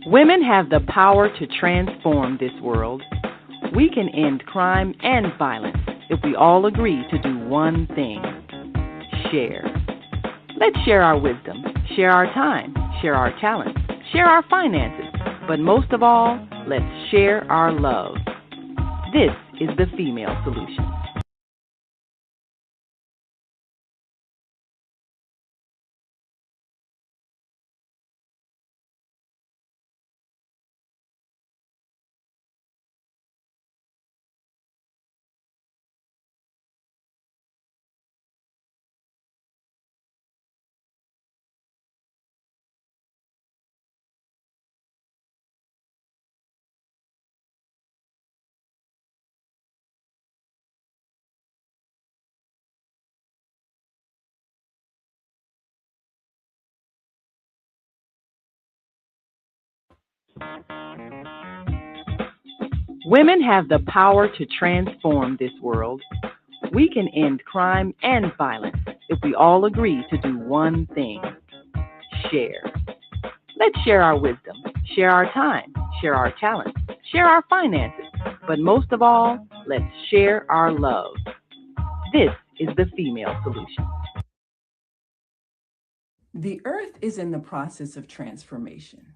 Women have the power to transform this world. We can end crime and violence if we all agree to do one thing: share. Let's share our wisdom, share our time, share our talents, share our finances, but most of all, let's share our love. This is the female solution. Women have the power to transform this world. We can end crime and violence if we all agree to do one thing: share. Let's share our wisdom, share our time, share our talents, share our finances, but most of all, let's share our love. This is the female solution. The earth is in the process of transformation.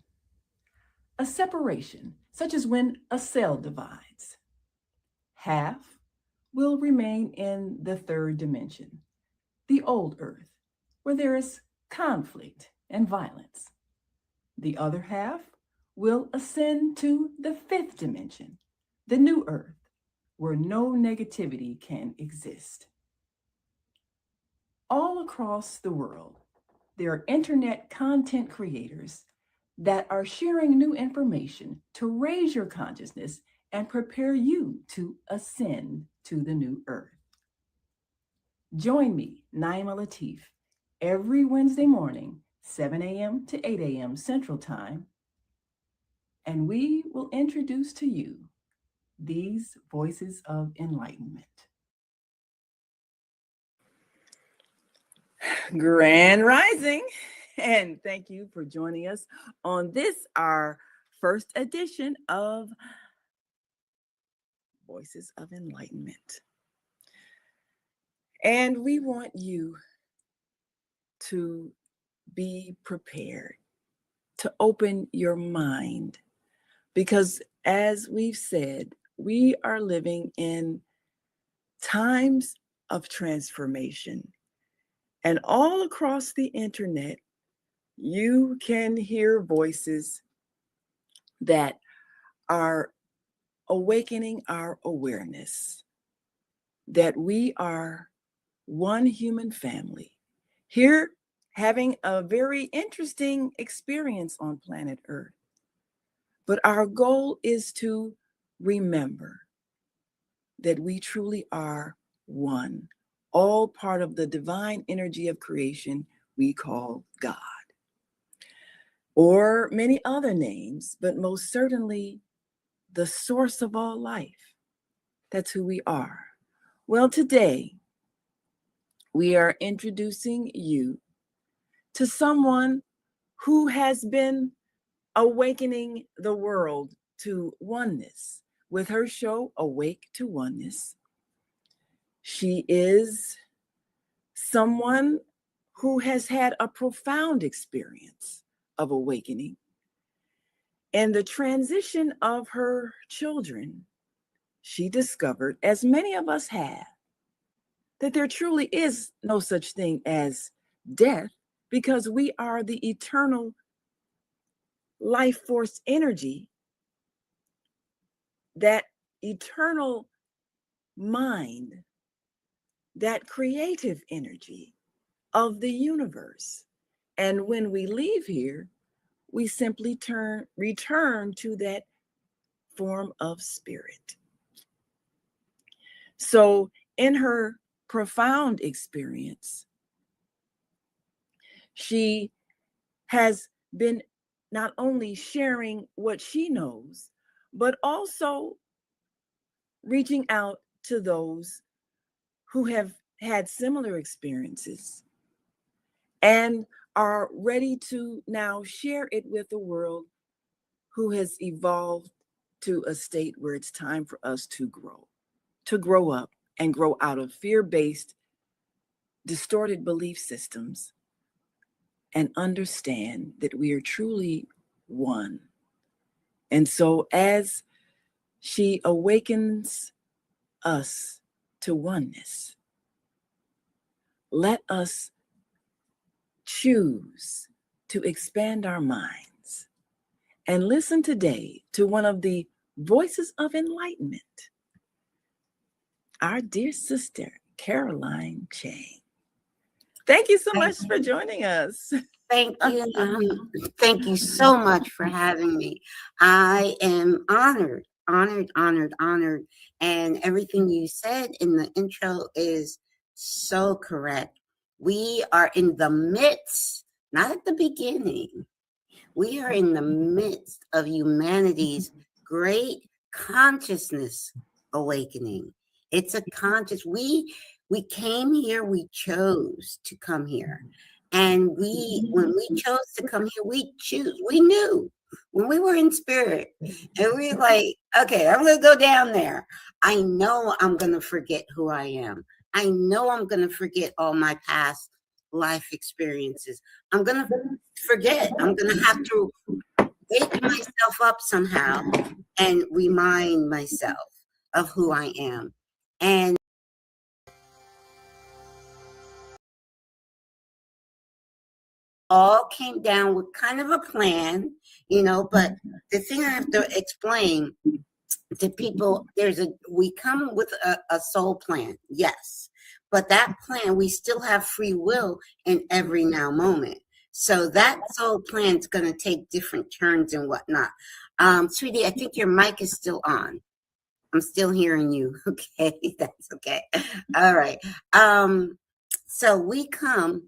A separation, such as when a cell divides. Half will remain in the third dimension, the old earth, where there is conflict and violence. The other half will ascend to the fifth dimension, the new earth, where no negativity can exist. All across the world, there are internet content creators that are sharing new information to raise your consciousness and prepare you to ascend to the new earth. Join me, Naima Latif, every Wednesday morning, 7 a.m. to 8 a.m. Central Time, and we will introduce to you these voices of enlightenment. Grand Rising, and thank you for joining us on this, our first edition of Voices of Enlightenment. And we want you to be prepared, to open your mind, because as we've said, we are living in times of transformation. And all across the internet, you can hear voices that are awakening our awareness that we are one human family here, having a very interesting experience on planet Earth. But our goal is to remember that we truly are one, all part of the divine energy of creation we call God, or many other names, but most certainly the source of all life. That's who we are. Well, today we are introducing you to someone who has been awakening the world to oneness with her show, Awake to Oneness. She is someone who has had a profound experience of awakening. And the transition of her children, she discovered, as many of us have, that there truly is no such thing as death, because we are the eternal life force energy, that eternal mind, that creative energy of the universe. And when we leave here, we simply return to that form of spirit. So in her profound experience, she has been not only sharing what she knows, but also reaching out to those who have had similar experiences and are ready to now share it with the world who has evolved to a state where it's time for us to grow up and grow out of fear-based, distorted belief systems and understand that we are truly one. And so as she awakens us to oneness, let us choose to expand our minds and listen today to one of the voices of enlightenment, our dear sister, Caroline Chang. Thank you so much for joining us. Thank you. Thank you so much for having me. I am honored. And everything you said in the intro is so correct. We are in the midst, not at the beginning. We are in the midst of humanity's great consciousness awakening. It's a conscious, we came here, we chose to come here. And when we chose to come here, we knew when we were in spirit and we were like, okay, I'm going to go down there. I know I'm going to forget who I am. I know I'm going to forget all my past life experiences. I'm going to forget. I'm going to have to wake myself up somehow and remind myself of who I am. And all came down with kind of a plan, but the thing I have to explain to people, we come with a soul plan, yes, but that plan, we still have free will in every now moment. So that soul plan is going to take different turns and whatnot. Sweetie, I think your mic is still on. I'm still hearing you. Okay, that's okay. All right. So we come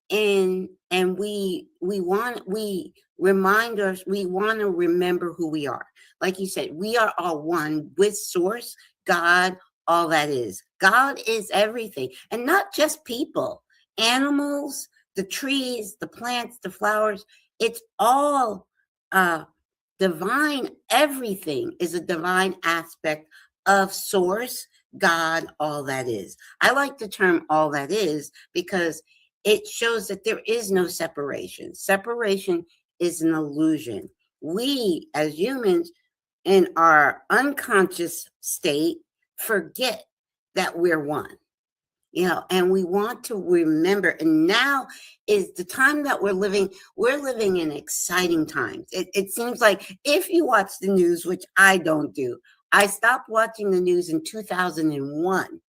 in and we want to remember who we are. Like you said, we are all one with Source, God, all that is. God is everything, and not just people, animals, the trees, the plants, the flowers. It's all divine. Everything is a divine aspect of Source, God, all that is. I like the term all that is because it shows that there is no separation. Separation is an illusion. We, as humans, in our unconscious state, forget that we're one. And we want to remember. And now is the time that we're living in exciting times. It seems like if you watch the news, which I don't do, I stopped watching the news in 2001,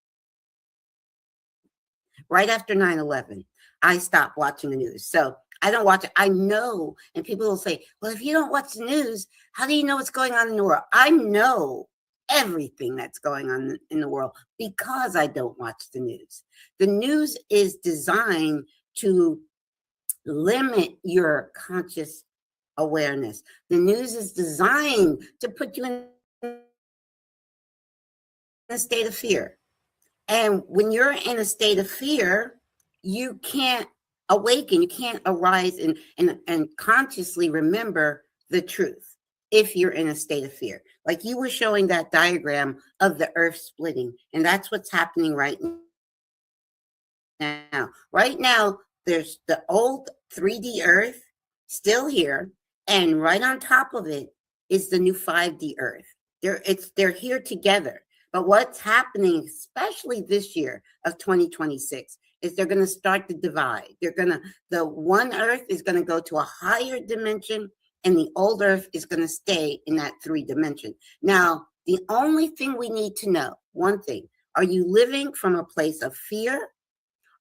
right after 9/11. I stopped watching the news. So I don't watch it. I know. And people will say, well, if you don't watch the news, how do you know what's going on in the world? I know everything that's going on in the world because I don't watch the news. The news is designed to limit your conscious awareness. The news is designed to put you in a state of fear. And when you're in a state of fear, you can't awaken, you can't arise and consciously remember the truth if you're in a state of fear. Like you were showing that diagram of the earth splitting, and that's what's happening right now. Right now, there's the old 3D earth still here, and right on top of it is the new 5D earth. They're here together. But what's happening, especially this year of 2026, is they're going to start to divide. The one earth is going to go to a higher dimension, and the old earth is going to stay in that 3 dimension. Now, the only thing we need to know, one thing, are you living from a place of fear,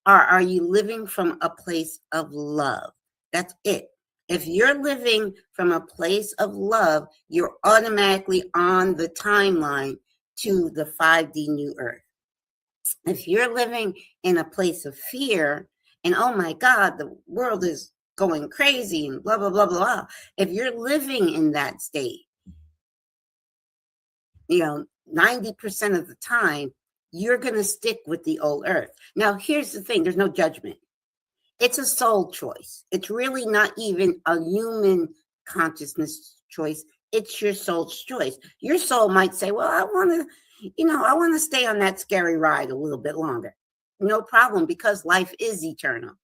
or are you living from a place of love? That's it. If you're living from a place of love, you're automatically on the timeline to the 5D new earth. If you're living in a place of fear and, oh my God, the world is going crazy and blah, blah, blah, blah. If you're living in that state, 90% of the time, you're going to stick with the old earth. Now, here's the thing. There's no judgment. It's a soul choice. It's really not even a human consciousness choice. It's your soul's choice. Your soul might say, well, I want to stay on that scary ride a little bit longer. No problem, because life is eternal.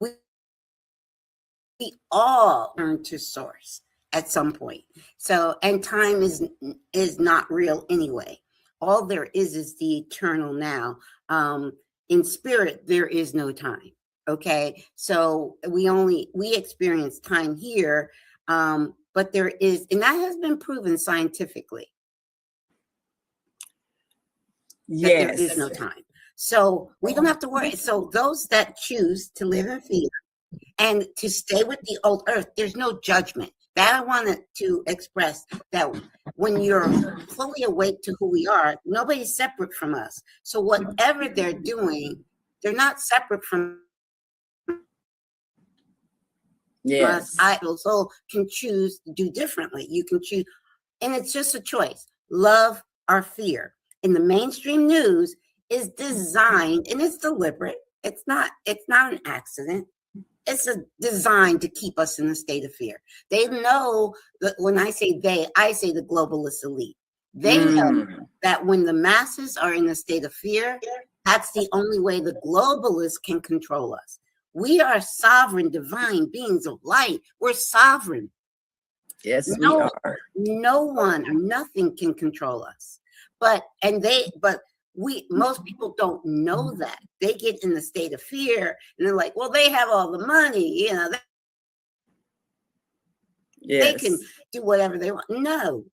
We all turn to source at some point. So, and time is not real anyway. All there is the eternal now. In spirit, there is no time. Okay. So we experience time here. But there is, and that has been proven scientifically. Yes. There is no time. So we don't have to worry. So those that choose to live in fear and to stay with the old earth, there's no judgment. That I wanted to express, that when you're fully awake to who we are, nobody's separate from us. So whatever they're doing, they're not separate from Yes. us. So can choose to do differently. You can choose, and it's just a choice. Love or fear. In the mainstream news is designed, and it's deliberate. It's not an accident. It's a design to keep us in a state of fear. They know that when I say they, I say the globalist elite. They know that when the masses are in a state of fear, that's the only way the globalists can control us. We are sovereign, divine beings of light. We're sovereign. Yes, we are. No one or nothing can control us. But most people don't know that. They get in the state of fear and they're like, well, they have all the money, they can do whatever they want. No.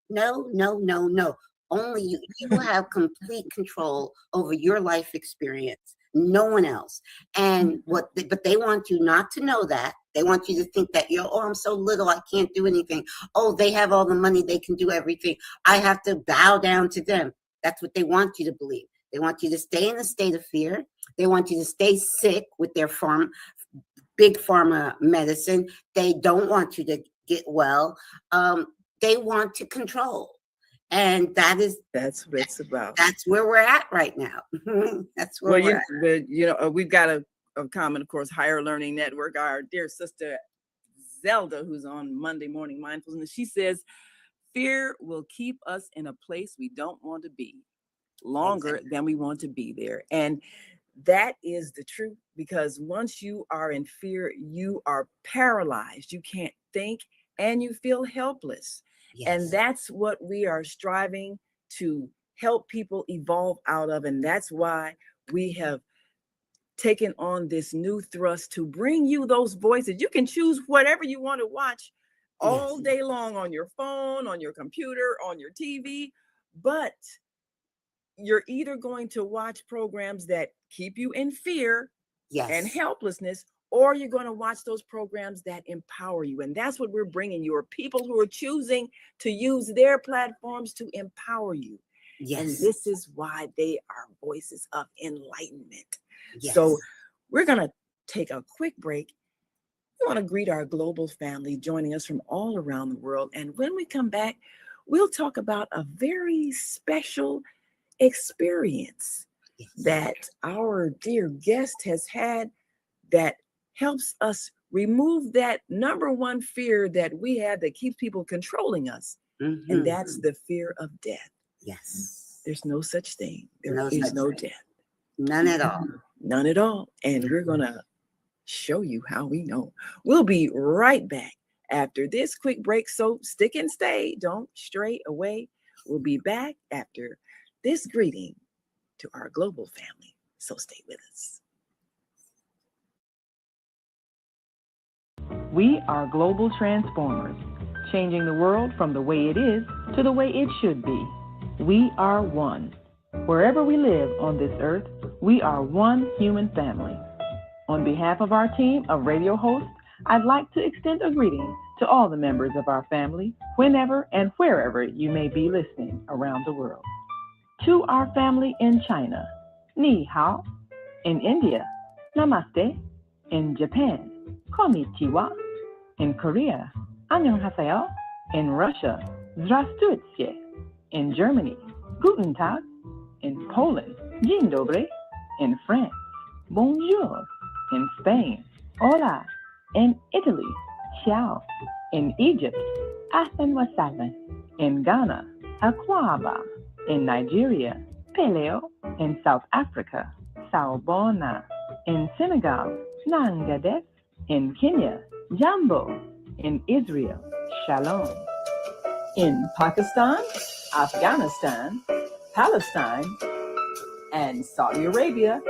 Only you will have complete control over your life experience. No one else. And but they want you not to know that. They want you to think that I'm so little, I can't do anything. Oh, they have all the money, they can do everything. I have to bow down to them. That's what they want you to believe. They want you to stay in a state of fear. They want you to stay sick with their big pharma medicine. They don't want you to get well. They want to control. And that's what it's about. That's where we're at right now. That's where we're at. We've got a common, of course, Higher Learning Network. Our dear sister Zelda, who's on Monday Morning Mindfulness, she says, fear will keep us in a place we don't want to be longer than we want to be there. And that is the truth, because once you are in fear, you are paralyzed. You can't think and you feel helpless. Yes. And that's what we are striving to help people evolve out of. And that's why we have taken on this new thrust to bring you those voices. You can choose whatever you want to watch all day long on your phone, on your computer, on your TV, but you're either going to watch programs that keep you in fear and helplessness, or you're going to watch those programs that empower you. And that's what we're bringing you, are people who are choosing to use their platforms to empower you. Yes. And this is why they are voices of enlightenment. Yes. So we're going to take a quick break. We want to greet our global family joining us from all around the world. And when we come back, we'll talk about a very special experience that our dear guest has had that helps us remove that number one fear that we have that keeps people controlling us. Mm-hmm. And that's the fear of death. Yes. There's no such thing. There is no death. None at all. None at all. And we're going to show you how we know. We'll be right back after this quick break. So stick and stay. Don't stray away. We'll be back after this greeting to our global family. So stay with us. We are global transformers, changing the world from the way it is to the way it should be. We are one. Wherever we live on this earth, we are one human family. On behalf of our team of radio hosts, I'd like to extend a greeting to all the members of our family, whenever and wherever you may be listening around the world. To our family in China, Ni Hao. In India, Namaste. In Japan, Konnichiwa. In Korea, Annyeonghaseyo. In Russia, Здравствуйте. In Germany, Guten Tag. In Poland, Dzień dobry. In France, bonjour in Spain, hola in Italy, ciao in Egypt, ahlan wa sahlan in Ghana, akwaba in Nigeria, paleo in South Africa, sawubona in Senegal, nangadef in Kenya, jambo in Israel, shalom in Pakistan, Afghanistan, Palestine, and Saudi Arabia.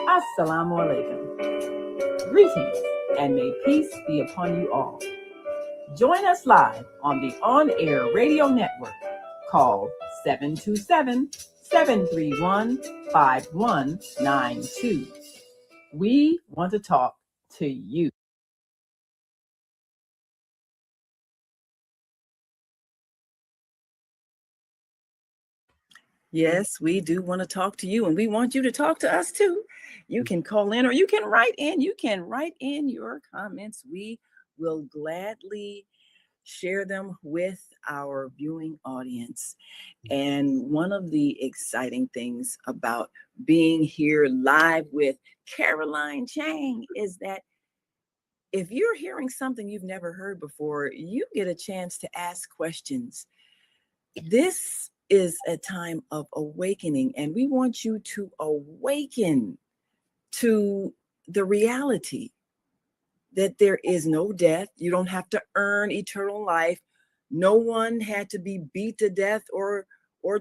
Assalamu alaikum. Greetings, and may peace be upon you all. Join us live on the on-air radio network called 727-731-5192. We want to talk to you. Yes, we do want to talk to you, and we want you to talk to us too. You can call in or you can write in. You can write in your comments. We will gladly share them with our viewing audience. And one of the exciting things about being here live with Caroline Chang is that if you're hearing something you've never heard before, you get a chance to ask questions. This is a time of awakening, and we want you to awaken to the reality that there is no death. You don't have to earn eternal life. No one had to be beat to death or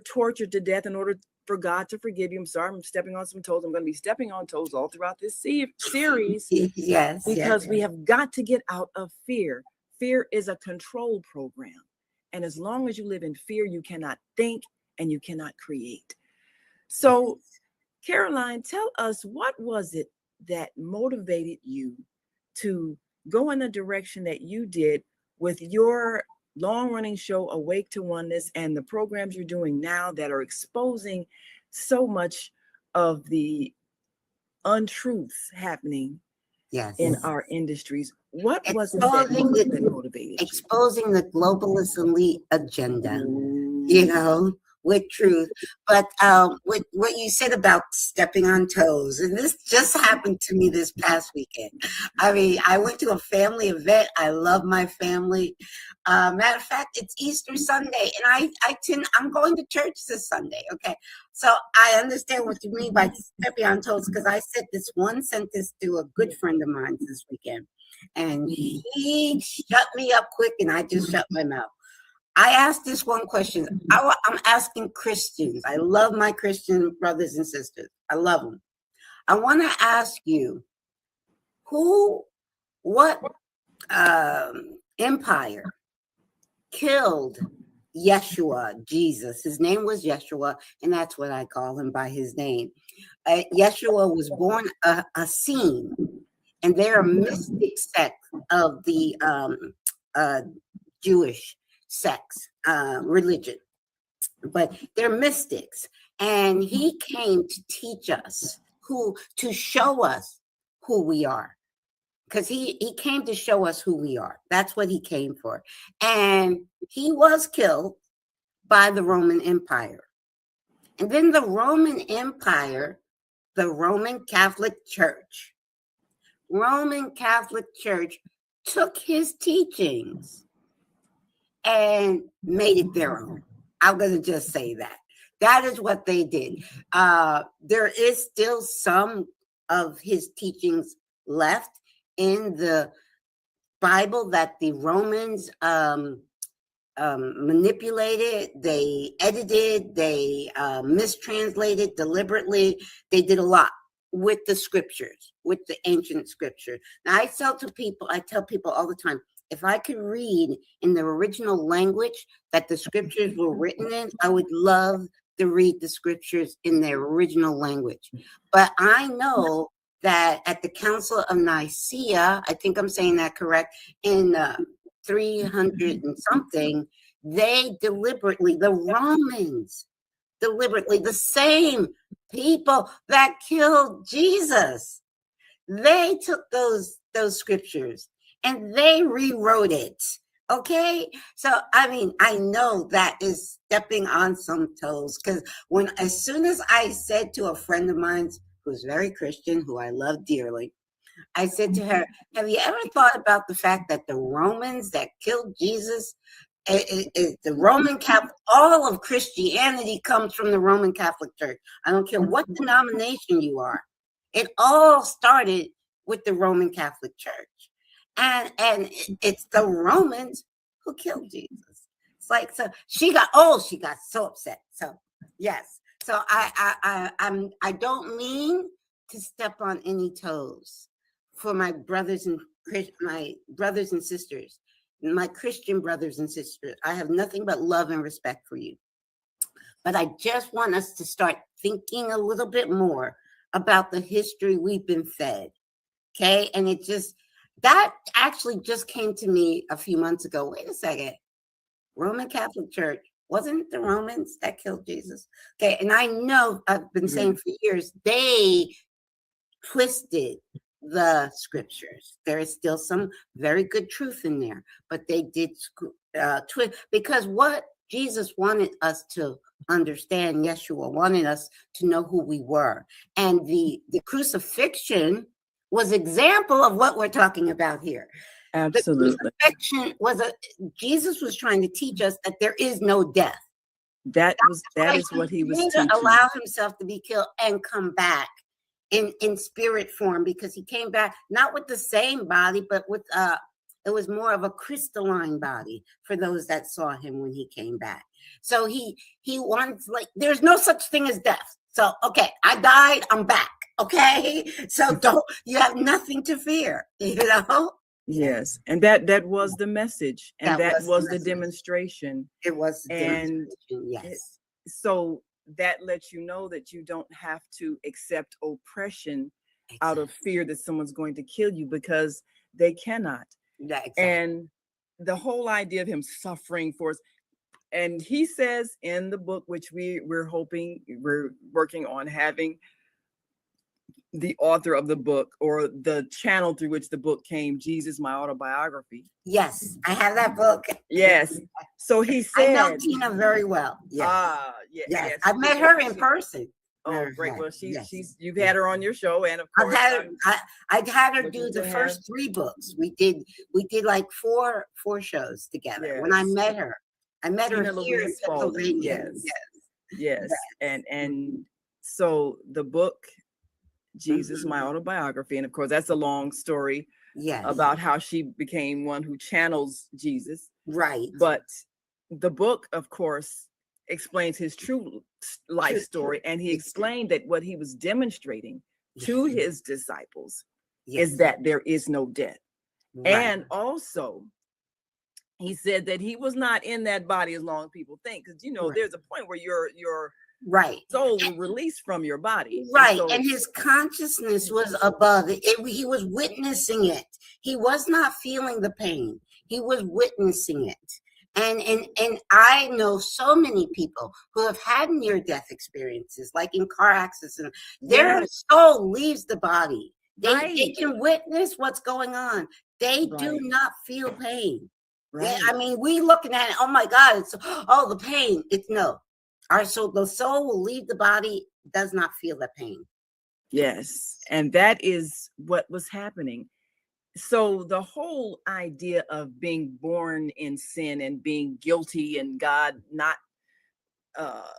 tortured to death in order for God to forgive you. I'm sorry, I'm stepping on some toes. I'm going to be stepping on toes all throughout this series. Yes. Because we have got to get out of fear. Fear is a control program. And as long as you live in fear, you cannot think and you cannot create. So, Caroline, tell us, what was it that motivated you to go in the direction that you did with your long-running show, Awake to Oneness, and the programs you're doing now that are exposing so much of the untruths happening in our industries? What was it that motivated you? Exposing the globalist elite agenda, you know, with truth. But with what you said about stepping on toes, and this just happened to me this past weekend. I mean, I went to a family event. I love my family. Matter of fact, it's Easter Sunday, and I'm going to church this Sunday. Okay, so I understand what you mean by stepping on toes, because I said this one sentence to a good friend of mine this weekend, and he shut me up quick, and I just shut my mouth. I asked this one question. I'm asking Christians. I love my Christian brothers and sisters. I love them. I want to ask you, what empire killed Yeshua, Jesus? His name was Yeshua, and that's what I call him, by his name. Yeshua was born a Essene, and they're a mystic sect of the Jewish sects, religion, but they're mystics. And he came to teach us to show us who we are, because he came to show us who we are. That's what he came for. And he was killed by the Roman Empire. And then the Roman Empire, the Roman Catholic Church took his teachings and made it their own. I'm going to just say that. That is what they did. There is still some of his teachings left in the Bible that the Romans manipulated, they edited, they mistranslated deliberately. They did a lot with the scriptures, with the ancient scripture. Now, I tell people all the time, if I could read in the original language that the scriptures were written in, I would love to read the scriptures in their original language. But I know that at the Council of Nicaea, I think I'm saying that correct, in 300 and something, they deliberately, the Romans, the same people that killed Jesus, they took those scriptures and they rewrote it Okay, so I mean, I know that is stepping on some toes, because as soon as I said to a friend of mine who's very Christian, who I love dearly, I said to her, have you ever thought about the fact that the Romans that killed Jesus, the Roman Catholic, all of Christianity comes from the Roman Catholic Church. I don't care what denomination you are. It all started with the Roman Catholic Church. And it's the Romans who killed Jesus. It's like, so she got so upset. So yes. So I don't mean to step on any toes for my brothers and sisters, my Christian brothers and sisters. I have nothing but love and respect for you. But I just want us to start thinking a little bit more about the history we've been fed. Okay. And that actually just came to me a few months ago. Wait a second. Roman Catholic Church, wasn't it the Romans that killed Jesus? Okay. And I know I've been saying for years, they twisted the scriptures. There is still some very good truth in there, but they did twist, because what Jesus wanted us to understand, Yeshua wanted us to know who we were. And the crucifixion was example of what we're talking about here. Absolutely. The crucifixion Jesus was trying to teach us that there is no death. That is what he was teaching. To allow himself to be killed and come back in spirit form, because he came back not with the same body, but with it was more of a crystalline body for those that saw him when he came back. So he wants, like, there's no such thing as death. So okay, I died, I'm back. Okay, so you have nothing to fear, you know? Yes, and that was the message, and that was the demonstration. It was the and yes. So that lets you know that you don't have to accept oppression out of fear that someone's going to kill you, because they cannot. Yeah, exactly. And the whole idea of him suffering for us, and he says in the book, which we're working on having the author of the book, or the channel through which the book came, Jesus, My Autobiography. Yes, I have that book. Yes. So he said, I know Tina very well. Yes. Yes. I met her in person. Oh, great. Well, you've had her on your show, and of course I've had her do the first 3 books. We did like four shows together. Yes. When I met her here in Pennsylvania. Yes. And so the book, Jesus, My Autobiography, and of course that's a long story about how she became one who channels Jesus. Right. But the book, of course, explains his true life story, and he explained that what he was demonstrating to his disciples is that there is no death. Right. And also he said that he was not in that body as long as people think, because there's a point where your right soul will release from your body, right? And his consciousness was above it. He was witnessing it. He was not feeling the pain. He was witnessing it. And I know so many people who have had near-death experiences, like in car accidents. Their soul leaves the body. They can witness what's going on. They do not feel pain. Right. I mean, we looking at it, oh my God, the pain. It's no. The soul will leave the body, does not feel the pain. Yes. And that is what was happening. So the whole idea of being born in sin and being guilty and God not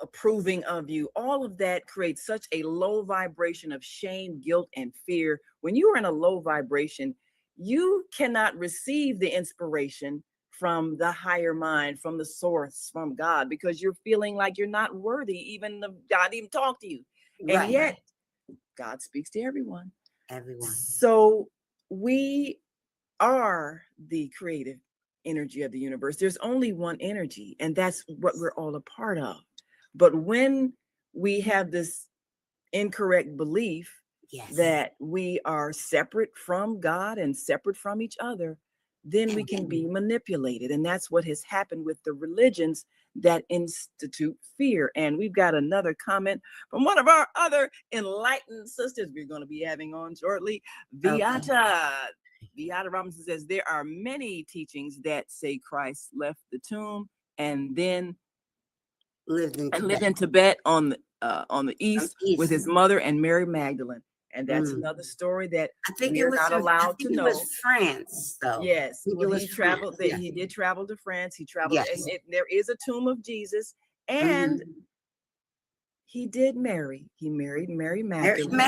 approving of you, all of that creates such a low vibration of shame, guilt, and fear. When you are in a low vibration, you cannot receive the inspiration from the higher mind, from the source, from God, because you're feeling like you're not worthy even of God even talk to you. Right. And yet God speaks to everyone. So we are the creative energy of the universe. There's only one energy, and that's what we're all a part of. But when we have this incorrect belief that we are separate from God and separate from each other, then we can be manipulated. And that's what has happened with the religions that institute fear. And we've got another comment from one of our other enlightened sisters we're going to be having on shortly, Viata. Beata Robinson says there are many teachings that say Christ left the tomb and then lived in Tibet on the east with his mother and Mary Magdalene. And that's another story that I think we're not allowed to know. It was France, though. Yes, he traveled. Yes. He did travel to France. He traveled, and there is a tomb of Jesus, and he did marry. He married Mary Magdalene.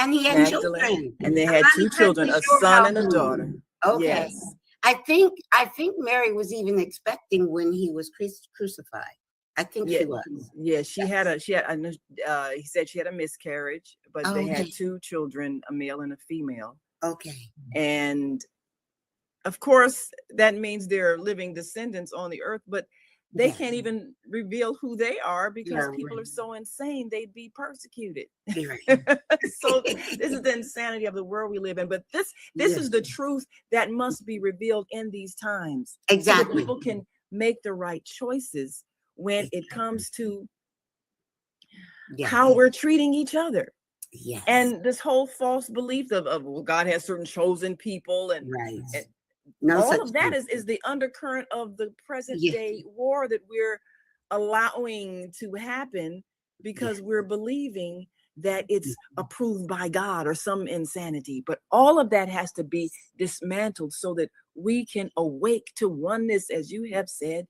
And he had children, and they had two children, a son and a daughter. Okay, yes. I think Mary was even expecting when he was crucified. I think she was. Yeah, he said she had a miscarriage, but they had two children, a male and a female. Okay. And of course, that means they're living descendants on the earth, but they can't even reveal who they are because people are so insane, they'd be persecuted. So this is the insanity of the world we live in. But this is the truth that must be revealed in these times. Exactly. So that people can make the right choices when it comes to how we're treating each other. Yes. And this whole false belief of well, God has certain chosen people and, and all of that is the undercurrent of the present day war that we're allowing to happen because we're believing that it's approved by God or some insanity. But all of that has to be dismantled so that we can awake to oneness, as you have said,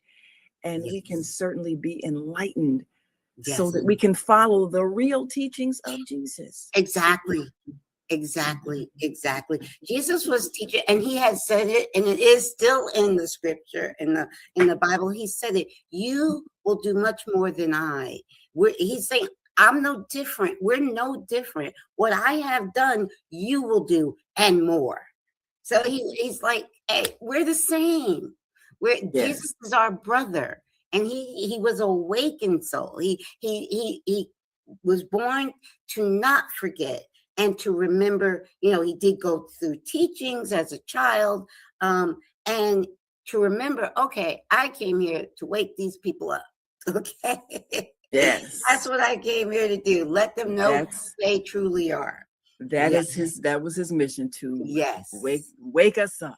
and we can certainly be enlightened so that we can follow the real teachings of Jesus. Exactly. Jesus was teaching, and he had said it, and it is still in the scripture, in the Bible. He said it. You will do much more than I. He's saying, I'm no different. We're no different. What I have done, you will do, and more. So he's like, hey, we're the same. Jesus is our brother, and he was awakened soul. He was born to not forget and to remember. He did go through teachings as a child, and to remember. Okay, I came here to wake these people up. Okay, that's what I came here to do. Let them know who they truly are. That was his mission to wake us up.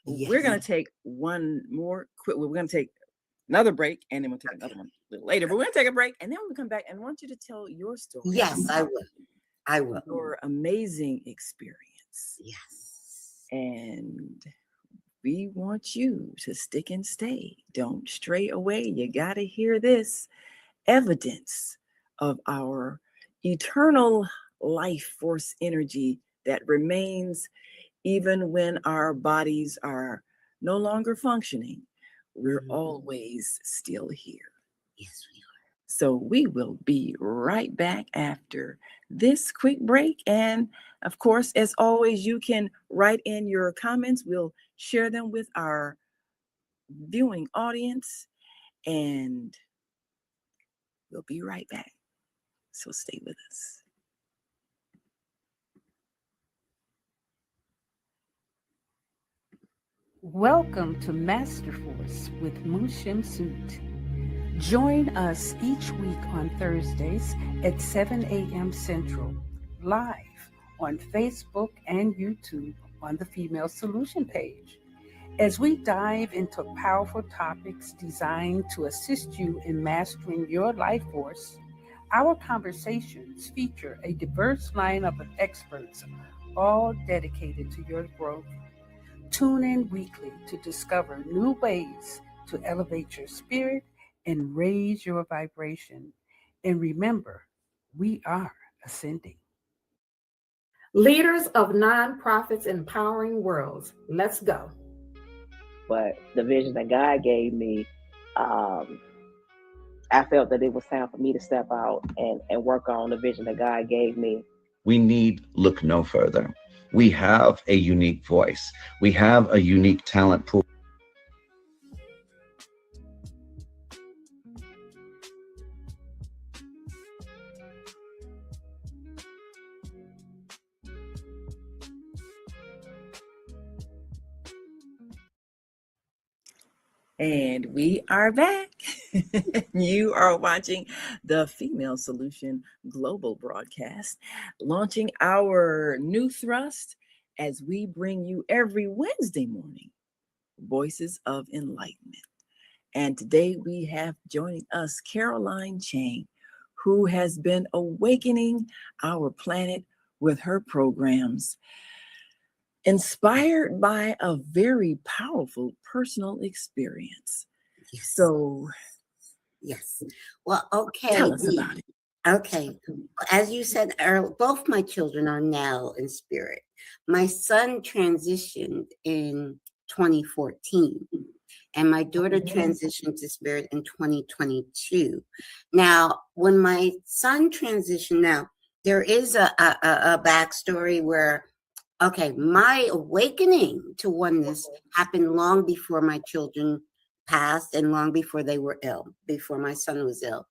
We're going to take one more quick. We're going to take another break, and then we'll take another one a little later. But we're going to take a break, and then we'll come back and want you to tell your story. Yes, I will. Your amazing experience. Yes. And we want you to stick and stay. Don't stray away. You got to hear this evidence of our eternal life force energy that remains even when our bodies are no longer functioning. We're always still here. Yes, we are. So we will be right back after this quick break. And of course, as always, you can write in your comments. We'll share them with our viewing audience, and we'll be right back. So stay with us. Welcome to Master Force with Mushim Suit. Join us each week on Thursdays at 7 a.m. Central, live on Facebook and YouTube on the Female Solution page, as we dive into powerful topics designed to assist you in mastering your life force. Our conversations feature a diverse lineup of experts, all dedicated to your growth. Tune in weekly to discover new ways to elevate your spirit and raise your vibration. And remember, we are ascending. Leaders of nonprofits empowering worlds. Let's go. But the vision that God gave me, I felt that it was time for me to step out and work on the vision that God gave me. We need look no further. We have a unique voice. We have a unique talent pool. And we are back. You are watching the Female Solution Global broadcast, launching our new thrust as we bring you every Wednesday morning, Voices of Enlightenment. And today we have joining us Caroline Chang, who has been awakening our planet with her programs, inspired by a very powerful personal experience. Yes. So, yes. Well, okay. Tell us about it. Okay. As you said earlier, both my children are now in spirit. My son transitioned in 2014, and my daughter transitioned to spirit in 2022. Now, when my son transitioned, now there is a backstory where, okay, my awakening to oneness happened long before my children passed and long before they were ill, before my son was ill.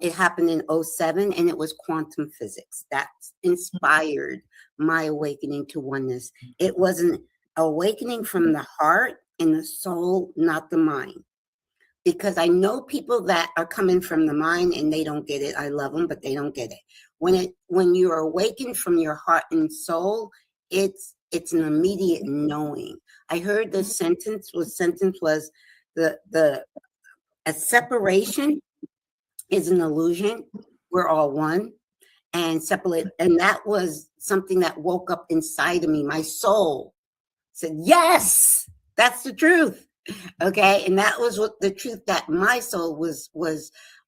It happened in 2007, and it was quantum physics that inspired my awakening to oneness. It was an awakening from the heart and the soul, not the mind. Because I know people that are coming from the mind and they don't get it. I love them, but they don't get it. When you're awakened from your heart and soul, it's an immediate knowing. I heard the sentence was a separation is an illusion. We're all one, and separate. And that was something that woke up inside of me. My soul said, yes, that's the truth. Okay. And that was what the truth that my soul was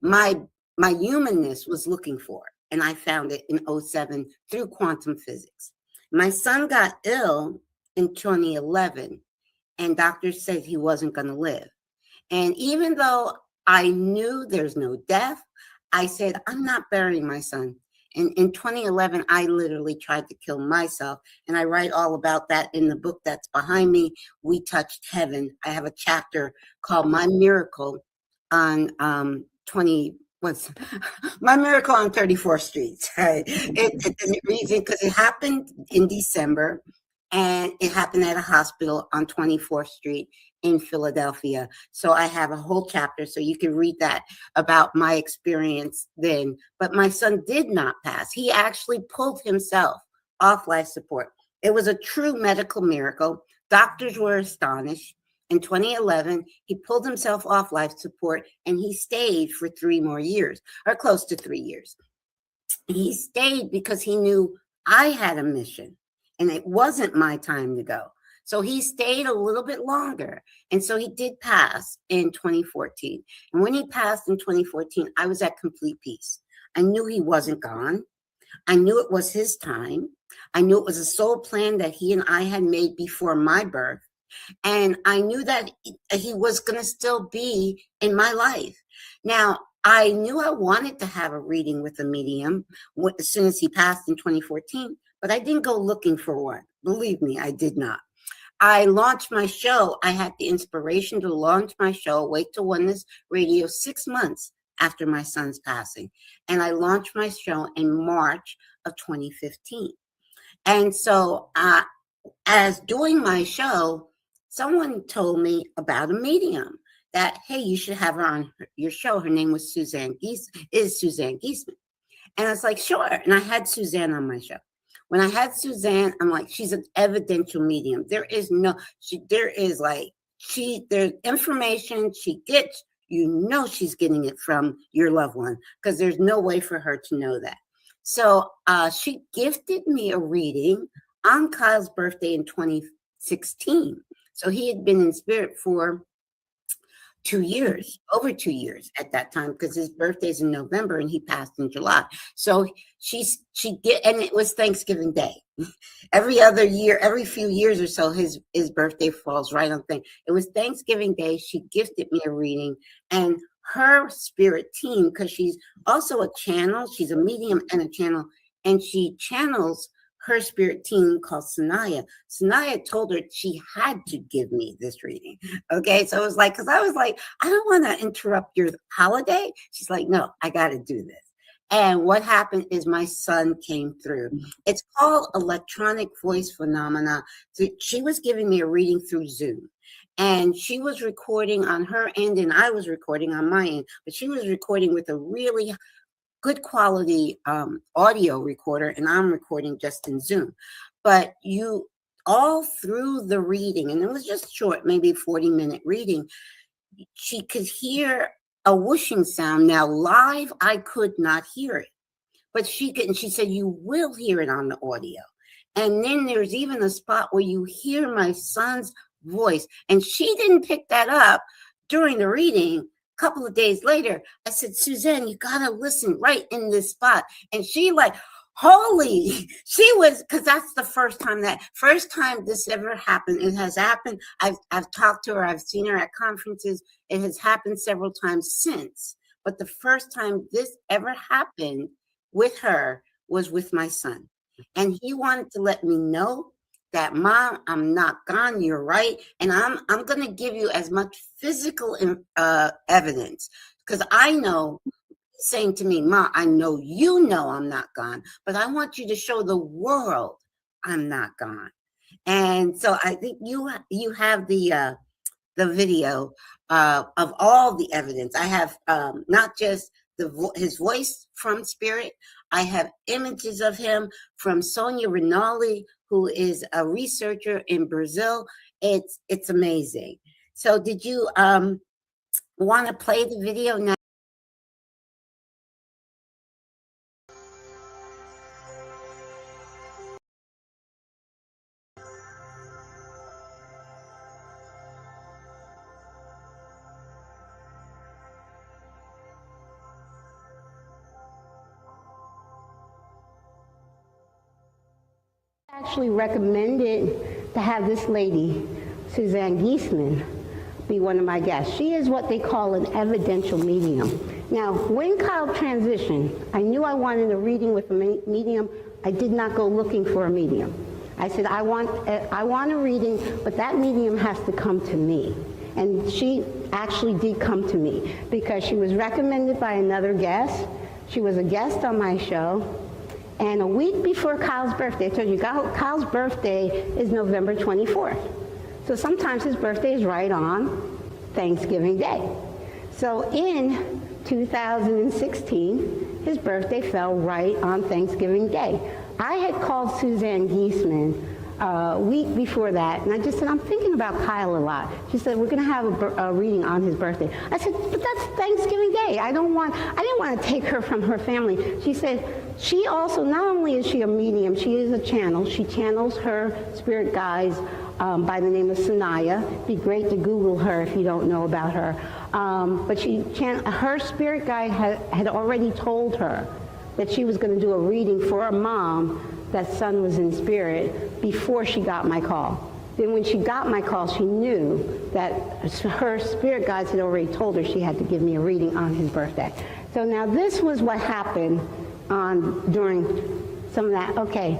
my humanness was looking for. And I found it in 2007 through quantum physics. My son got ill in 2011, and doctors said he wasn't going to live. And even though I knew there's no death, I said, I'm not burying my son. And in 2011, I literally tried to kill myself. And I write all about that in the book that's behind me, We Touched Heaven. I have a chapter called My Miracle on My Miracle on 34th Street. It reason because it happened in December, and it happened at a hospital on 24th Street in Philadelphia. So I have a whole chapter, so you can read that about my experience then. But my son did not pass. He actually pulled himself off life support. It was a true medical miracle. Doctors were astonished. In 2011, he pulled himself off life support, and he stayed for 3 more years, or close to 3 years. He stayed because he knew I had a mission, and it wasn't my time to go. So he stayed a little bit longer. And so he did pass in 2014. And when he passed in 2014, I was at complete peace. I knew he wasn't gone. I knew it was his time. I knew it was a soul plan that he and I had made before my birth. And I knew that he was going to still be in my life. Now, I knew I wanted to have a reading with a medium as soon as he passed in 2014, but I didn't go looking for one. Believe me, I did not. I launched my show. I had the inspiration to launch my show, Awake to Oneness Radio, 6 months after my son's passing. And I launched my show in March of 2015. And so as doing my show, someone told me about a medium that, hey, you should have her on your show. Her name was Suzanne Giesman. And I was like, sure. And I had Suzanne on my show. When I had Suzanne, I'm like, she's an evidential medium. There's information she gets, she's getting it from your loved one, because there's no way for her to know that. So she gifted me a reading on Kyle's birthday in 2016. So he had been in spirit for 2 years, over 2 years at that time, because his birthday's in November and he passed in July. So and it was Thanksgiving Day. Every other year, every few years or so, his birthday falls right on thing. It was Thanksgiving Day. She gifted me a reading, and her spirit team, because she's also a channel, she's a medium and a channel, and she channels her spirit team called Sanaya. Sanaya told her she had to give me this reading. Okay, so it was like, because I was like, I don't want to interrupt your holiday. She's like, no, I got to do this. And what happened is my son came through. It's called Electronic Voice Phenomenon. So she was giving me a reading through Zoom. And she was recording on her end, and I was recording on my end. But she was recording with a really good quality audio recorder, and I'm recording just in Zoom. but you all through the reading, and it was just short, maybe 40-minute reading, she could hear a whooshing sound. Now live, I could not hear it, but she could, and she said, you will hear it on the audio. And then there's even a spot where you hear my son's voice, and she didn't pick that up during the reading. A couple of days later, I said, Suzanne, you gotta listen right in this spot. And she like, holy, she was, because that's the first time this ever happened. It has happened. I've talked to her. I've seen her at conferences. It has happened several times since. But the first time this ever happened with her was with my son. And he wanted to let me know that, Mom, I'm not gone. You're right. And I'm going to give you as much physical evidence, because I know, saying to me, Ma, I know you know I'm not gone, but I want you to show the world I'm not gone. And so I think you have the video of all the evidence. I have not just his voice from spirit. I have images of him from Sonia Rinaldi, who is a researcher in Brazil. It's amazing. So did you want to play the video now? Actually recommended to have this lady, Suzanne Giesman, be one of my guests. She is what they call an evidential medium. Now, when Kyle transitioned, I knew I wanted a reading with a medium. I did not go looking for a medium. I said, I want a reading, but that medium has to come to me. And she actually did come to me because she was recommended by another guest. She was a guest on my show. And a week before Kyle's birthday, I told you Kyle's birthday is November 24th. So sometimes his birthday is right on Thanksgiving Day. So in 2016, his birthday fell right on Thanksgiving Day. I had called Suzanne Giesman a week before that, and I just said, I'm thinking about Kyle a lot. She said, we're going to have a reading on his birthday. I said, but that's Thanksgiving Day. I didn't want to take her from her family. She said, she also, not only is she a medium, she is a channel. She channels her spirit guides by the name of Sanaya. It'd be great to Google her if you don't know about her. But her spirit guide had already told her that she was going to do a reading for a mom that son was in spirit before she got my call. Then when she got my call, she knew that her spirit guides had already told her she had to give me a reading on his birthday. So now this was what happened during some of that. Okay,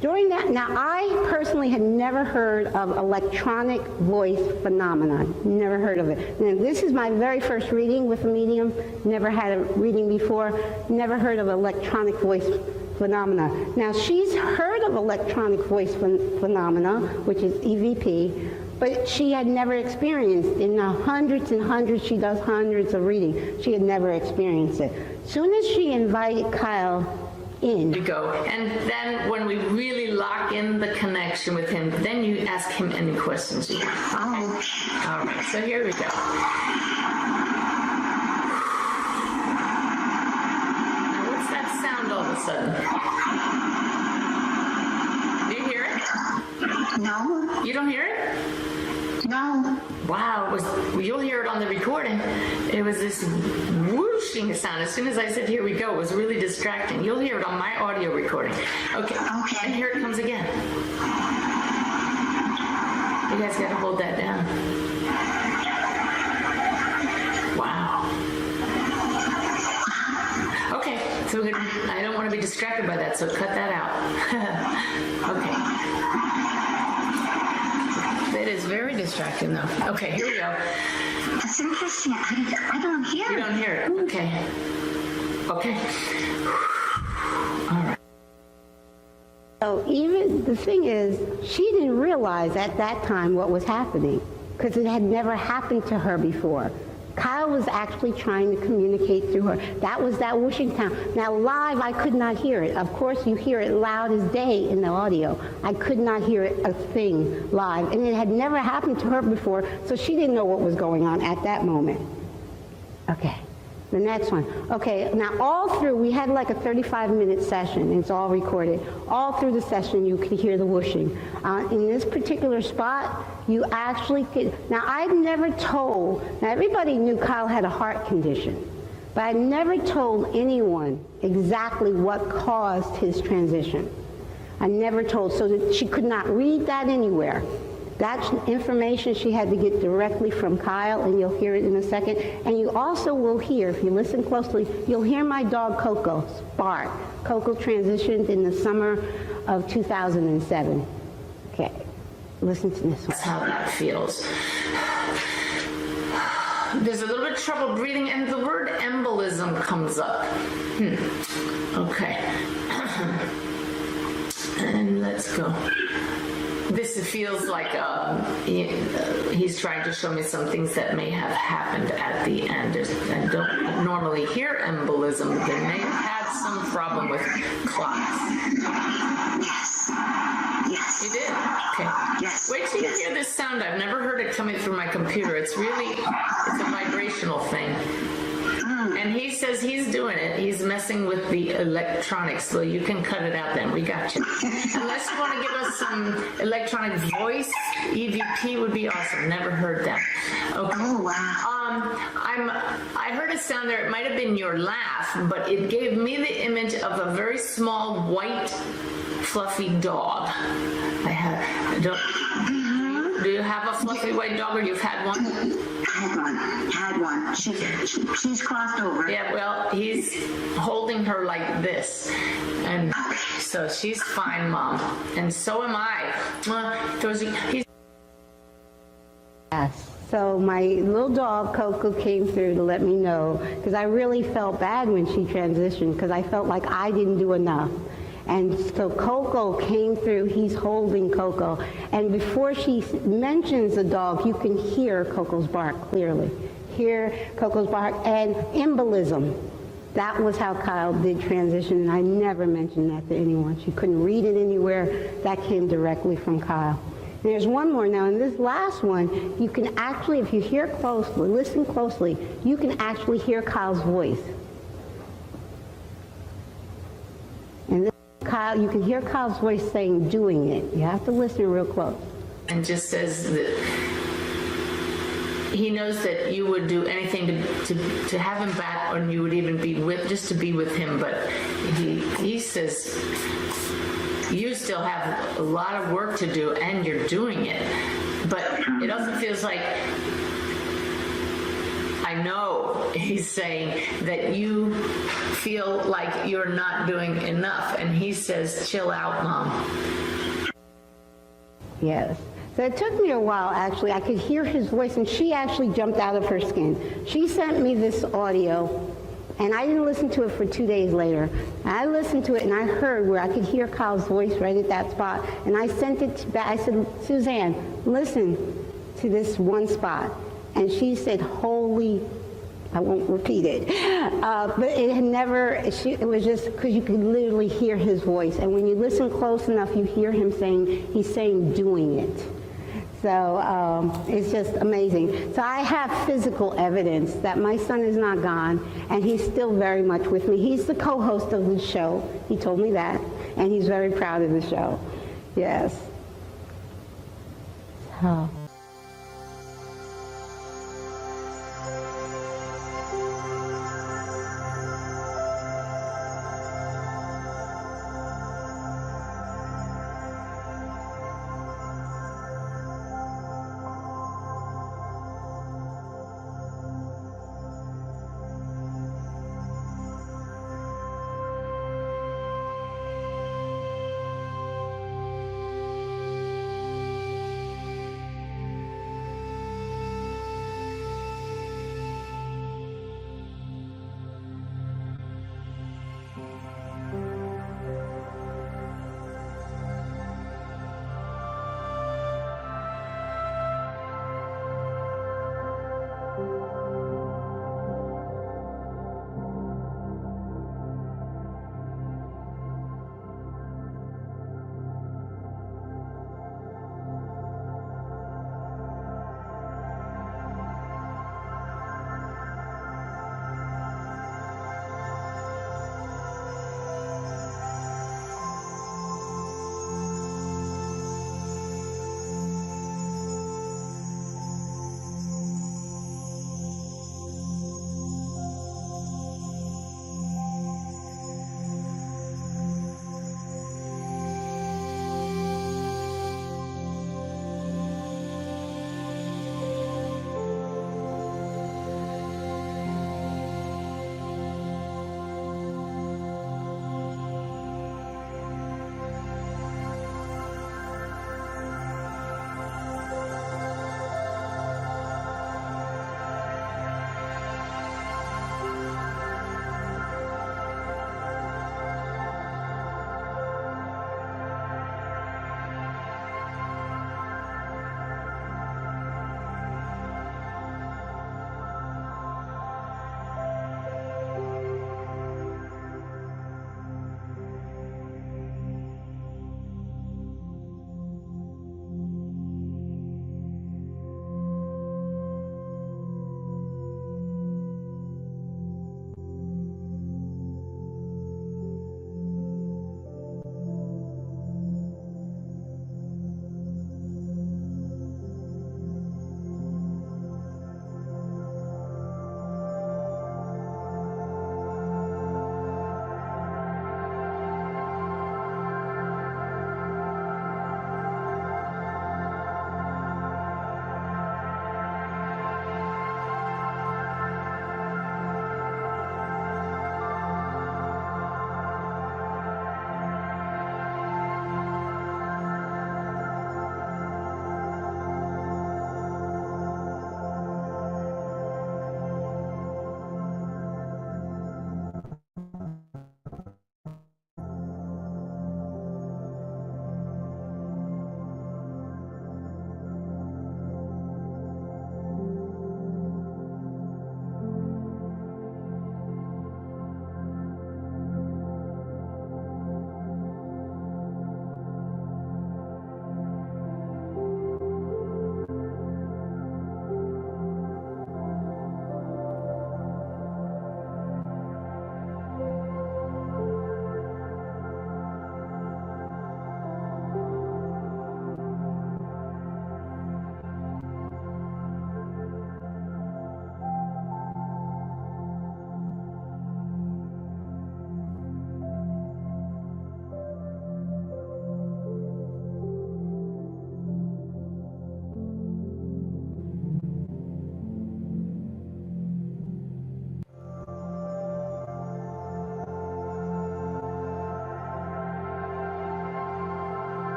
during that, now I personally had never heard of electronic voice phenomenon, never heard of it. Now, this is my very first reading with a medium, never had a reading before, never heard of electronic voice phenomena. Now she's heard of electronic voice phenomena, which is EVP, but she had never experienced. In the hundreds and hundreds, she does hundreds of readings. She had never experienced it. Soon as she invited Kyle in. We go, and then when we really lock in the connection with him, then you ask him any questions you want. Oh. All right, so here we go. All of a sudden. Do you hear it? No. You don't hear it? No. Wow, you'll hear it on the recording. It was this whooshing sound. As soon as I said, here we go, it was really distracting. You'll hear it on my audio recording. Okay. And here it comes again. You guys got to hold that down. Wow. Okay, so I don't want to be distracted by that, so cut that out. Okay. It is very distracting, though. Okay, here we go. That's interesting. I don't hear it. You don't hear it? Okay. Okay. All right. So even the thing is, she didn't realize at that time what was happening because it had never happened to her before. Kyle was actually trying to communicate through her. That was that whooshing sound. Now live, I could not hear it. Of course, you hear it loud as day in the audio. I could not hear it a thing live, and it had never happened to her before, so she didn't know what was going on at that moment. Okay. The next one. Okay, now all through, we had like a 35-minute session. It's all recorded. All through the session, you could hear the whooshing. In this particular spot, you actually could. Now, I've never told, now everybody knew Kyle had a heart condition, but I never told anyone exactly what caused his transition. I never told, so that she could not read that anywhere. That's information she had to get directly from Kyle, and you'll hear it in a second. And you also will hear, if you listen closely, you'll hear my dog Coco bark. Coco transitioned in the summer of 2007. Okay, listen to this one. That's how that feels. There's a little bit of trouble breathing, and the word embolism comes up. Okay. And let's go. This feels like he's trying to show me some things that may have happened at the end. I don't normally hear embolism, but they may have had some problem with clots. Yes. Yes. You did? Okay. Yes. Wait till you hear this sound. I've never heard it coming through my computer. It's a vibrational thing. And he says he's doing it. He's messing with the electronics, so you can cut it out then. We got you. Unless you want to give us some electronic voice, EVP would be awesome. Never heard that. Okay. Oh, wow. I heard a sound there. It might have been your laugh, but it gave me the image of a very small, white, fluffy dog. Do you have a fluffy white dog, or you've had one? Had one. She's crossed over. Yeah, well, he's holding her like this. And so she's fine, Mom. And so am I. Yes. So my little dog, Coco, came through to let me know, because I really felt bad when she transitioned, because I felt like I didn't do enough. And so Coco came through. He's holding Coco. And before she mentions the dog, you can hear Coco's bark clearly. Hear Coco's bark. And embolism. That was how Kyle did transition, and I never mentioned that to anyone. She couldn't read it anywhere. That came directly from Kyle. And there's one more now. In this last one, you can actually, if you hear closely, listen closely, you can actually hear Kyle's voice. And this, Kyle, you can hear Kyle's voice saying, doing it. You have to listen real close. And just says that he knows that you would do anything to have him back, or you would even be just to be with him. But he says you still have a lot of work to do, and you're doing it. But it also feels like, I know he's saying that you feel like you're not doing enough, and he says, chill out, Mom. Yes. So it took me a while, actually. I could hear his voice, and she actually jumped out of her skin. She sent me this audio, and I didn't listen to it for 2 days later. I listened to it, and I heard where I could hear Kyle's voice right at that spot, and I sent it back. I said, Suzanne, listen to this one spot. And she said, holy, I won't repeat it. But it had never, it was just because you could literally hear his voice. And when you listen close enough, you hear him saying, he's saying doing it. So it's just amazing. So I have physical evidence that my son is not gone, and he's still very much with me. He's the co-host of the show. He told me that, and he's very proud of the show. Yes. So.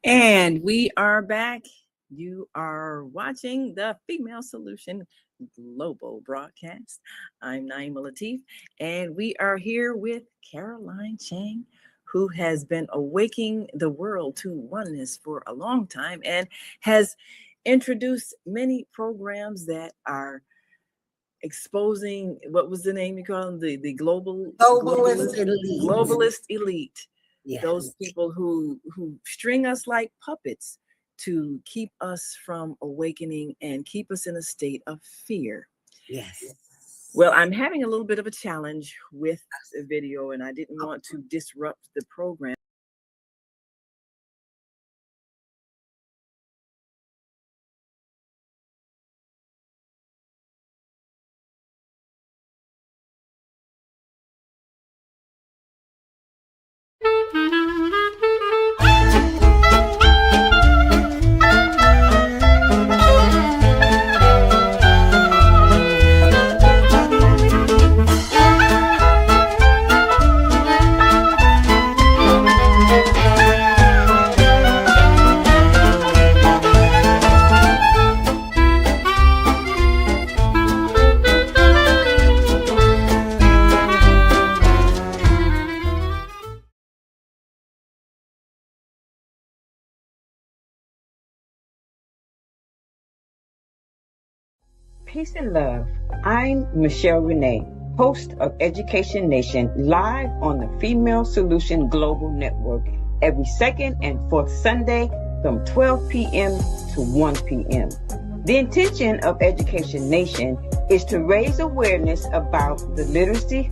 And we are back. You are watching the Female Solution Global broadcast. I'm Naima Latif, and we are here with Caroline Chang, who has been awakening the world to oneness for a long time and has introduced many programs that are exposing, what was the name you call them? The globalist elite. Yes. Those people who string us like puppets to keep us from awakening and keep us in a state of fear. Yes. Well, I'm having a little bit of a challenge with the video, and I didn't want to disrupt the program. Peace and love. I'm Michelle Renee, host of Education Nation, live on the Female Solution Global Network every second and fourth Sunday from 12 p.m. to 1 p.m. The intention of Education Nation is to raise awareness about the literacy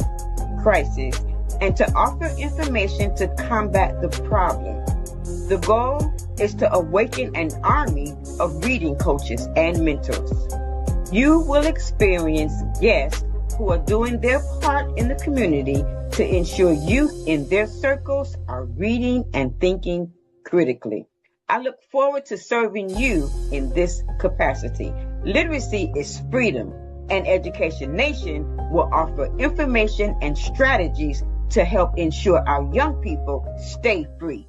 crisis and to offer information to combat the problem. The goal is to awaken an army of reading coaches and mentors. You will experience guests who are doing their part in the community to ensure youth in their circles are reading and thinking critically. I look forward to serving you in this capacity. Literacy is freedom, and Education Nation will offer information and strategies to help ensure our young people stay free.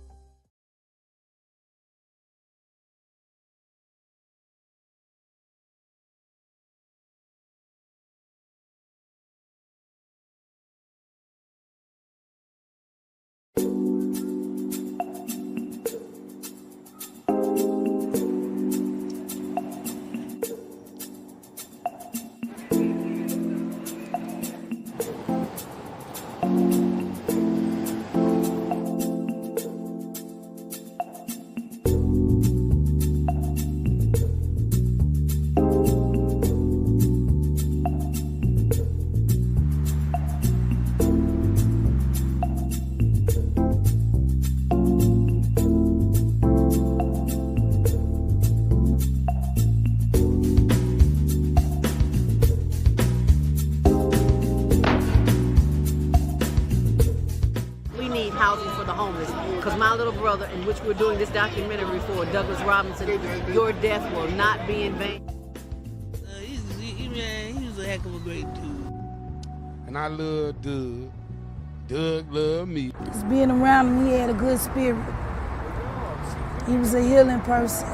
brother, in which we're doing this documentary for, Douglas Robinson, Your Death Will Not Be in Vain. He was a heck of a great dude. And I love Doug. Doug loved me. Just being around him, he had a good spirit. He was a healing person.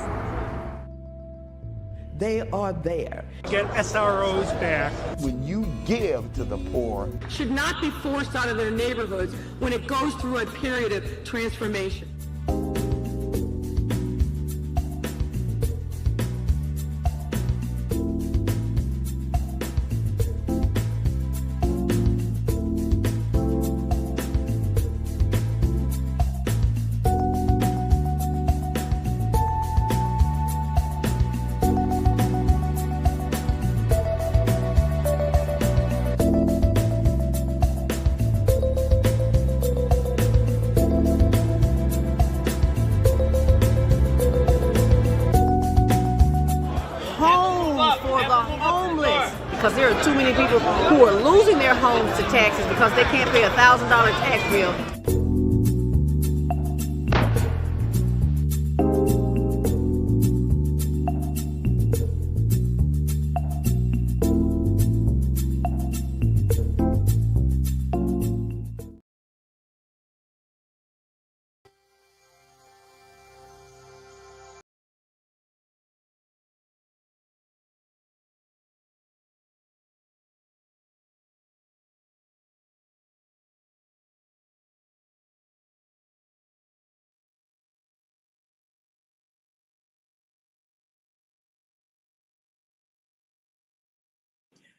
They are there. Get SROs back. When you give to the poor, should not be forced out of their neighborhoods when it goes through a period of transformation. Because there are too many people who are losing their homes to taxes because they can't pay a $1,000 tax bill.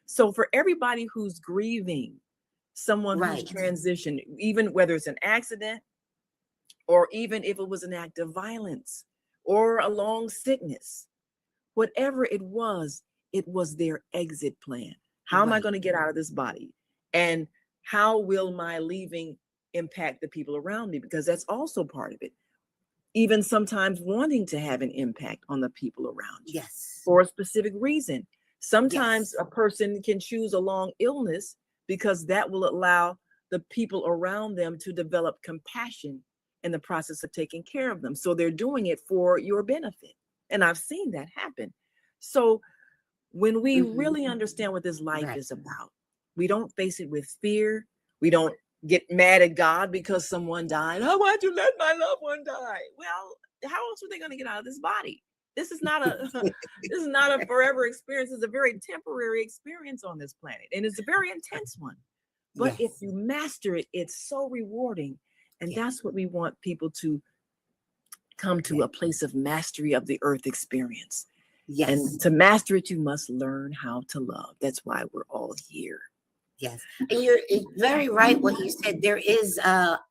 So for everybody who's grieving someone who's transitioned, even whether it's an accident or even if it was an act of violence or a long sickness, whatever it was their exit plan. How am I going to get out of this body? And how will my leaving impact the people around me? Because that's also part of it. Even sometimes wanting to have an impact on the people around you. Yes. For a specific reason. Sometimes a person can choose a long illness because that will allow the people around them to develop compassion in the process of taking care of them. So they're doing it for your benefit. And I've seen that happen. So when we really understand what this life is about, we don't face it with fear. We don't get mad at God because someone died. Oh, why'd you let my loved one die? Well, how else are they going to get out of this body? This is not a forever experience. It's a very temporary experience on this planet. And it's a very intense one. But if you master it, it's so rewarding. And that's what we want people to come to, a place of mastery of the earth experience. Yes. And to master it, you must learn how to love. That's why we're all here. Yes. And you're very right what you said. There is,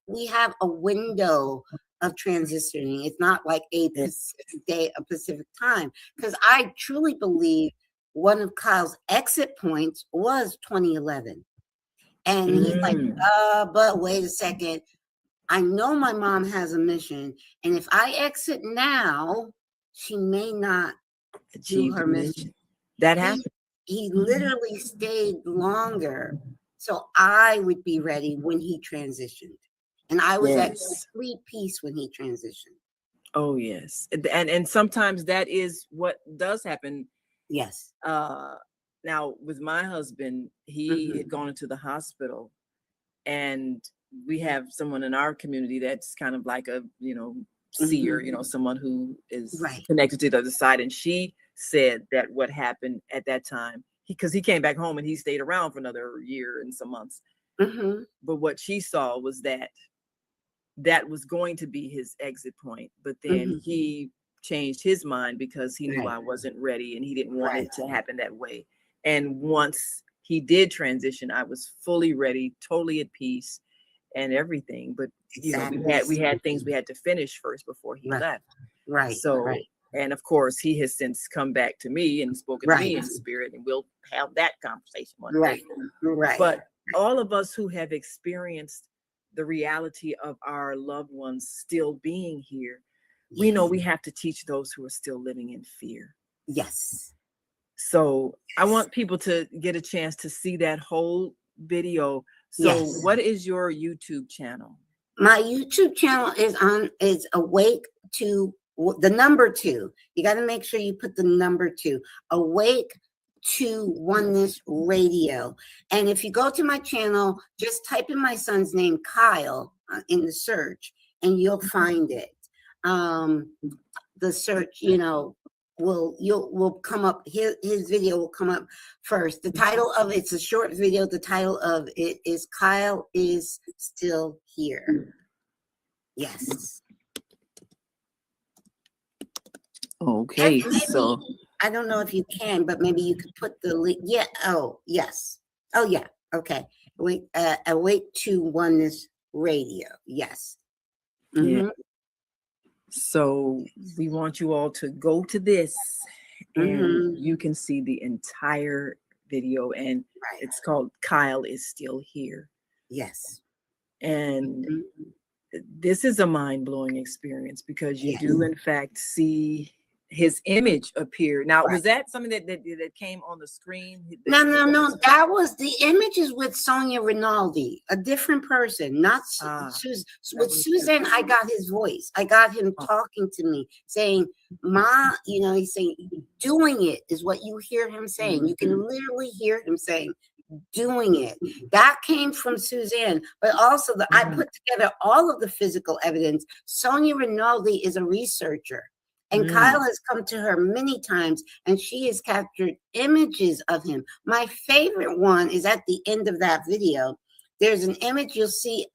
we have a window of transitioning. It's not like a Pacific day, a Pacific time. Because I truly believe one of Kyle's exit points was 2011. And he's like, but wait a second. I know my mom has a mission. And if I exit now, she may not achieve her mission. That happened. He literally stayed longer. So I would be ready when he transitioned. And I was at complete peace when he transitioned. Oh, yes. And sometimes that is what does happen. Yes. Now, with my husband, he had gone into the hospital. And we have someone in our community that's kind of like a, seer, someone who is connected to the other side. And she said that what happened at that time, because he came back home and he stayed around for another year and some months. But what she saw was that was going to be his exit point. But then he changed his mind because he knew I wasn't ready and he didn't want it to happen that way. And once he did transition, I was fully ready, totally at peace and everything. But we had things we had to finish first before he left. So and of course he has since come back to me and spoken to me in spirit, and we'll have that conversation one day. But all of us who have experienced the reality of our loved ones still being here, we know we have to teach those who are still living in fear. Yes. So I want people to get a chance to see that whole video. So what is your YouTube channel? My YouTube channel is Awake to the number 2. You got to make sure you put the number 2. Awake to Oneness Radio. And if you go to my channel, just type in my son's name, Kyle, in the search, and you'll find it. The search, will come up. His video will come up first. The title of it's a short video. The title of it is Kyle is Still Here. Yes. Okay. Maybe, So I don't know if you can, but maybe you could put the link. Yeah. Oh, yes. Oh, yeah. Okay. Awake to Oneness Radio. Yes. Mm-hmm. yeah. So we want you all to go to this, and you can see the entire video, and it's called Kyle is Still Here. Yes. And this is a mind-blowing experience because you do in fact see his image appear. Now, was that something that came on the screen? No. That was the images with Sonia Rinaldi, a different person, not Susan. With Suzanne, I got his voice. I got him talking to me, saying, "Ma," he's saying, "Doing it," is what you hear him saying. You can literally hear him saying, "Doing it." That came from Suzanne, but also I put together all of the physical evidence. Sonia Rinaldi is a researcher. And Kyle has come to her many times, and she has captured images of him. My favorite one is at the end of that video. There's an image you'll see.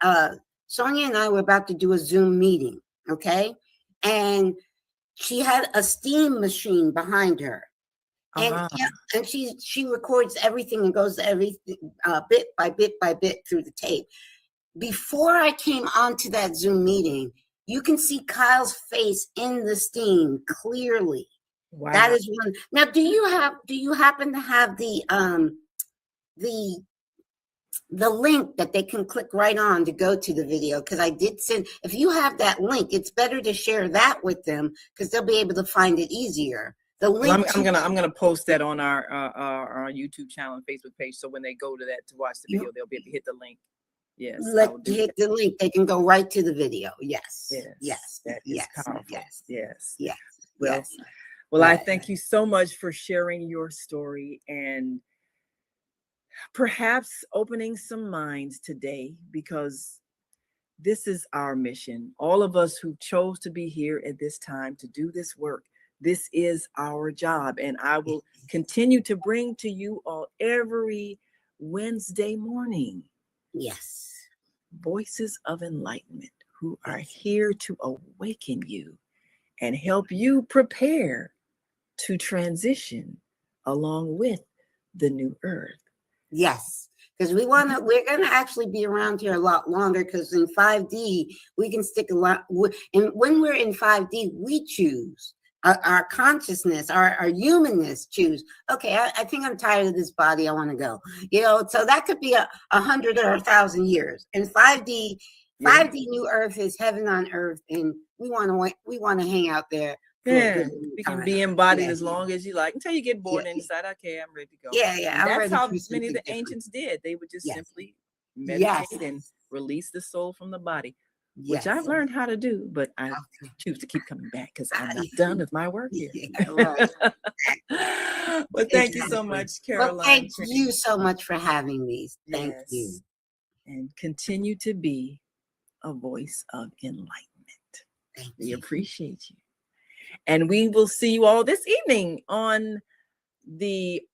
Sonia and I were about to do a Zoom meeting, okay? And she had a steam machine behind her. And she records everything and goes to everything bit by bit by bit through the tape. Before I came onto that Zoom meeting, you can see Kyle's face in the steam clearly. Wow. That is one. Now, do you happen to have the link that they can click right on to go to the video? Because I did send. If you have that link, it's better to share that with them because they'll be able to find it easier. The link. Well, I'm gonna post that on our YouTube channel and Facebook page. So when they go to that to watch the video, they'll be able to hit the link. Yes. Hit the link. They can go right to the video. Yes. Yes. That is powerful. Yes. Well, I thank you so much for sharing your story and perhaps opening some minds today, because this is our mission. All of us who chose to be here at this time to do this work, this is our job. And I will continue to bring to you all every Wednesday morning. Yes. Voices of enlightenment who are here to awaken you and help you prepare to transition along with the new earth. Yes, because we're going to actually be around here a lot longer, because in 5D, we can stick a lot. And when we're in 5D, we choose. Our consciousness, our humanness choose, okay, I think I'm tired of this body, I want to go. So that could be 100 or 1,000 years. And 5D New Earth is heaven on earth, and we want to hang out there. Yeah, we can be embodied as long as you like, until you get bored and decide, okay, I'm ready to go. Yeah. That's how many of the ancients did. They would just simply meditate and release the soul from the body. Which I've learned how to do, but I choose to keep coming back because I'm not done with my work here. Well, thank you so much, Caroline. Well, thank you so much for having me. Thank you. And continue to be a voice of enlightenment. We appreciate you. And we will see you all this evening on the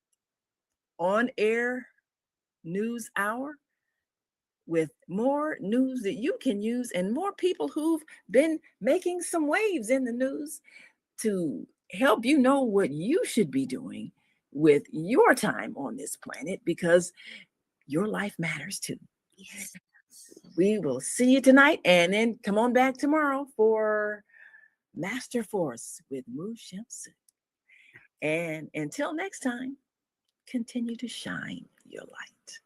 on-air news hour, with more news that you can use and more people who've been making some waves in the news to help you know what you should be doing with your time on this planet, because your life matters too. Yes. We will see you tonight, and then come on back tomorrow for Master Force with Mu Shamsu. And until next time, continue to shine your light.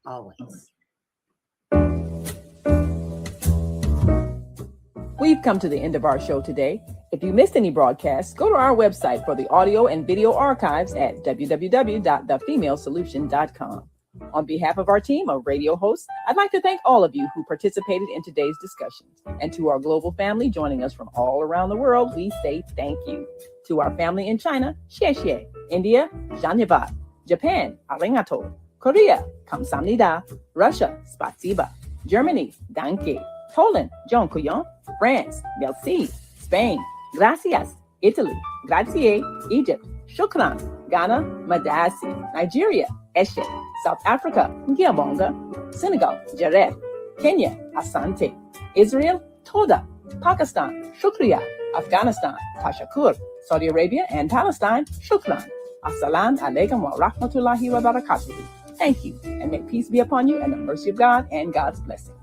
Always. We've come to the end of our show today. If you missed any broadcasts, go to our website for the audio and video archives at www.thefemalesolution.com. On behalf of our team of radio hosts, I'd like to thank all of you who participated in today's discussions. And to our global family joining us from all around the world, we say thank you. To our family in China, xie xie. India, Dhanyavad. Japan, arigato. Korea, kamsamnida. Russia, spasiba. Germany, danke. Poland, dziękuję. France, merci. Spain, gracias. Italy, grazie. Egypt, shukran. Ghana, madasi. Nigeria, eshe. South Africa, ngiyabonga. Senegal, jaref. Kenya, asante. Israel, toda. Pakistan, shukriya. Afghanistan, tashakur. Saudi Arabia and Palestine, shukran. Assalamu alaikum wa rahmatullahi wa barakatuh. Thank you, and may peace be upon you and the mercy of God and God's blessings.